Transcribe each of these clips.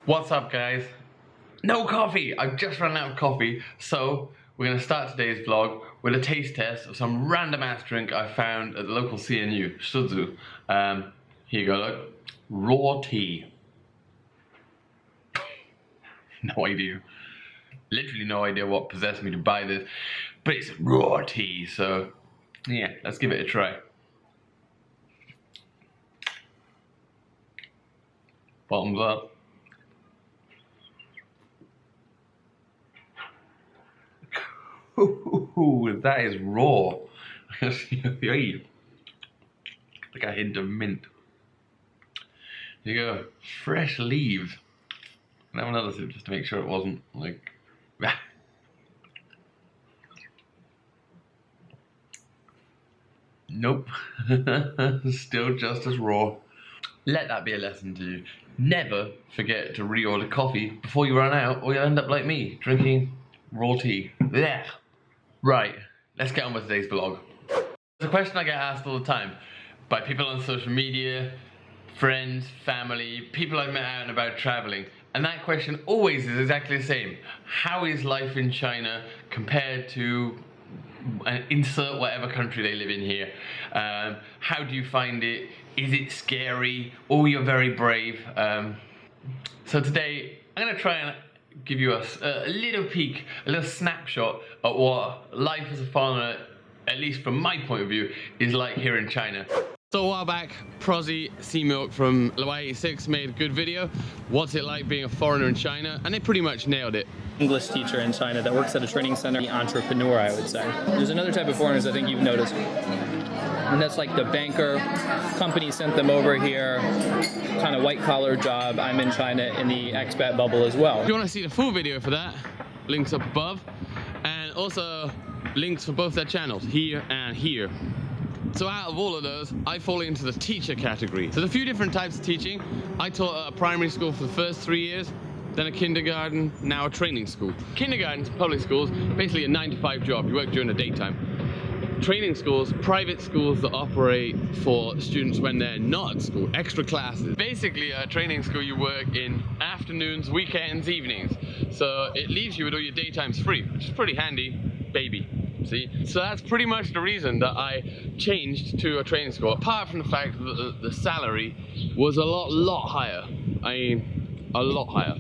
What's up, guys? No coffee! I've just run out of coffee, so we're gonna start today's vlog with a taste test of some random ass drink I found at the local CNU, Suzu. Here you go, look. Raw tea. No idea. Literally no idea what possessed me to buy this, but it's raw tea, so yeah, let's give it a try. Bottoms up. Ooh, that is raw. Like a hint of mint. Here you go. Fresh leaves. And have another sip just to make sure it wasn't like. Nope. Still just as raw. Let that be a lesson to you. Never forget to reorder coffee before you run out, or you'll end up like me, drinking raw tea. Blech. Right, let's get on with today's vlog. It's a question I get asked all the time by people on social media, friends, family, people I've met out and about traveling. And that question always is exactly the same. How is life in China compared to insert whatever country they live in here? How do you find it? Is it scary? Oh, you're very brave. So today, I'm gonna try and give you a little peek, a little snapshot at what life as a foreigner, at least from my point of view, is like here in China. So a while back, Prozzie Sea Milk from Laowai Life made a good video. What's it like being a foreigner in China? And they pretty much nailed it. English teacher in China that works at a training center, the entrepreneur, I would say. There's another type of foreigners I think you've noticed, and that's like the banker. Company sent them over here, kind of white collar job. I'm in China in the expat bubble as well. If you want to see the full video for that, links up above, and also links for both their channels, here and here. So out of all of those, I fall into the teacher category. So there's a few different types of teaching. I taught at a primary school for the first 3 years, then a kindergarten, now a training school. Kindergartens, public schools, basically a 9-to-5 job. You work during the daytime. Training schools, private schools that operate for students when they're not at school, extra classes. Basically a training school you work in afternoons, weekends, evenings. So it leaves you with all your daytimes free, which is pretty handy, baby. See? So that's pretty much the reason that I changed to a training school, apart from the fact that the salary was a lot higher. I mean, a lot higher.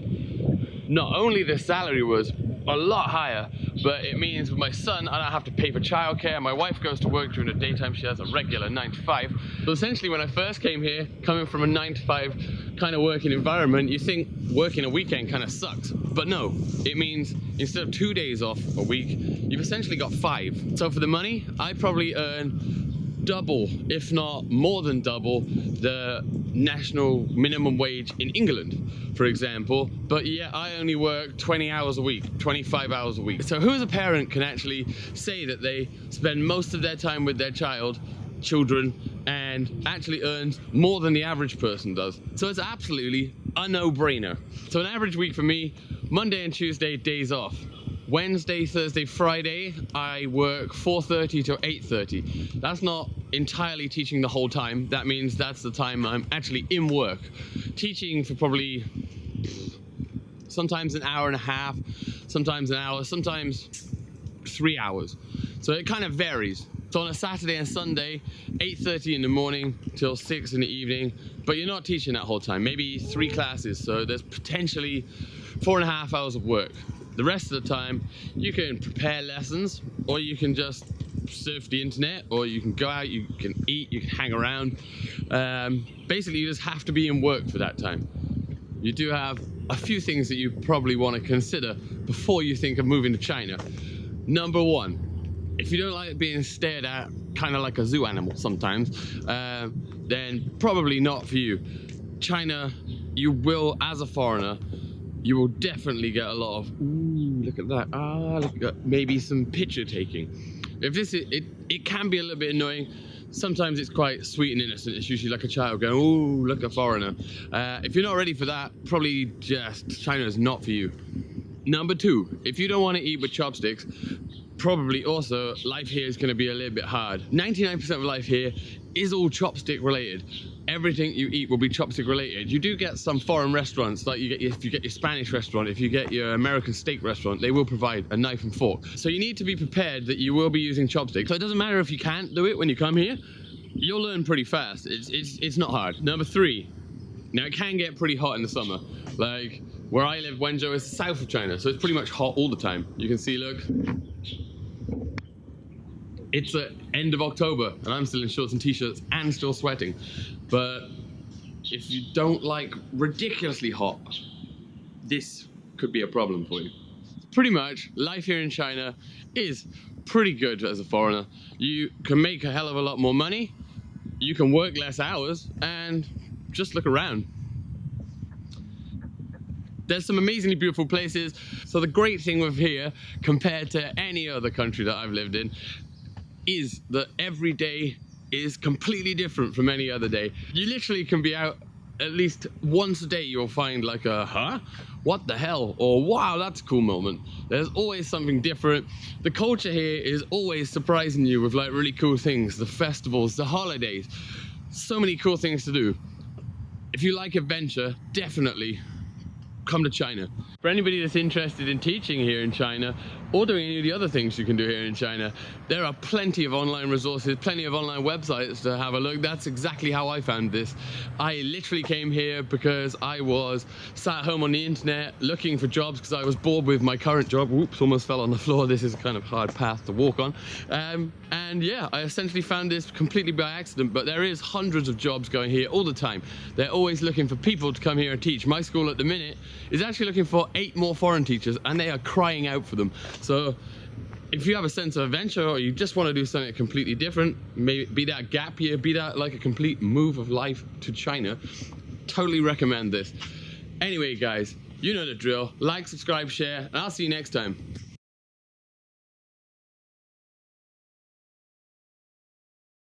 Not only the salary was a lot higher, but it means with my son, I don't have to pay for childcare. My wife goes to work during the daytime. She has a regular 9-to-5. So essentially when I first came here, coming from a 9-to-5 kind of working environment, you think working a weekend kind of sucks. But no, it means instead of 2 days off a week, you've essentially got 5. So for the money, I probably earn double, if not more than double, the national minimum wage in England, for example. But yeah, I only work 20 hours a week, 25 hours a week. So who as a parent can actually say that they spend most of their time with their children, and actually earns more than the average person does? So it's absolutely a no-brainer. So an average week for me, Monday and Tuesday, days off. Wednesday, Thursday, Friday, I work 4:30 to 8:30. That's not entirely teaching the whole time. That means that's the time I'm actually in work. Teaching for probably sometimes an hour and a half, sometimes an hour, sometimes 3 hours. So it kind of varies. So on a Saturday and Sunday, 8:30 in the morning till 6 in the evening, but you're not teaching that whole time, maybe 3 classes. So there's potentially 4.5 hours of work. The rest of the time, you can prepare lessons, or you can just surf the internet, or you can go out, you can eat, you can hang around. Basically, you just have to be in work for that time. You do have a few things that you probably want to consider before you think of moving to China. Number 1, if you don't like being stared at, kind of like a zoo animal sometimes, then probably not for you. China, you will, as a foreigner, you will definitely get a lot of, ooh, look at that, look at that, maybe some picture taking. If this is, it can be a little bit annoying. Sometimes it's quite sweet and innocent. It's usually like a child going, ooh, look, a foreigner. If you're not ready for that, probably just China is not for you. Number 2, if you don't want to eat with chopsticks, probably also life here is going to be a little bit hard. 99% of life here is all chopstick related. everything you eat will be chopstick related. You do get some foreign restaurants, like if you get your Spanish restaurant, if you get your American steak restaurant, they will provide a knife and fork. So you need to be prepared that you will be using chopsticks. So it doesn't matter if you can't do it when you come here, you'll learn pretty fast. It's not hard. Number 3, now it can get pretty hot in the summer. Like where I live, Wenzhou is south of China, so it's pretty much hot all the time. You can see, look. It's the end of October and I'm still in shorts and t-shirts and still sweating. But if you don't like ridiculously hot, this could be a problem for you. Pretty much, life here in China is pretty good as a foreigner. You can make a hell of a lot more money, you can work less hours, and just look around. There's some amazingly beautiful places. So the great thing with here, compared to any other country that I've lived in, is that every day is completely different from any other day. You literally can be out at least once a day, you'll find like a, huh? What the hell? Or wow, that's a cool moment. There's always something different. The culture here is always surprising you with like really cool things, the festivals, the holidays, so many cool things to do. If you like adventure, definitely come to China. For anybody that's interested in teaching here in China or doing any of the other things you can do here in China, there are plenty of online resources, plenty of online websites to have a look. That's exactly how I found this. I literally came here because I was sat home on the internet looking for jobs because I was bored with my current job. Whoops, almost fell on the floor. This is a kind of hard path to walk on. And yeah, I essentially found this completely by accident, but there is hundreds of jobs going here all the time. They're always looking for people to come here and teach. My school at the minute is actually looking for 8 more foreign teachers and they are crying out for them. So if you have a sense of adventure or you just want to do something completely different, maybe be that gap year, be that like a complete move of life to China, totally recommend this. Anyway guys, you know the drill. Like, subscribe, share, and I'll see you next time.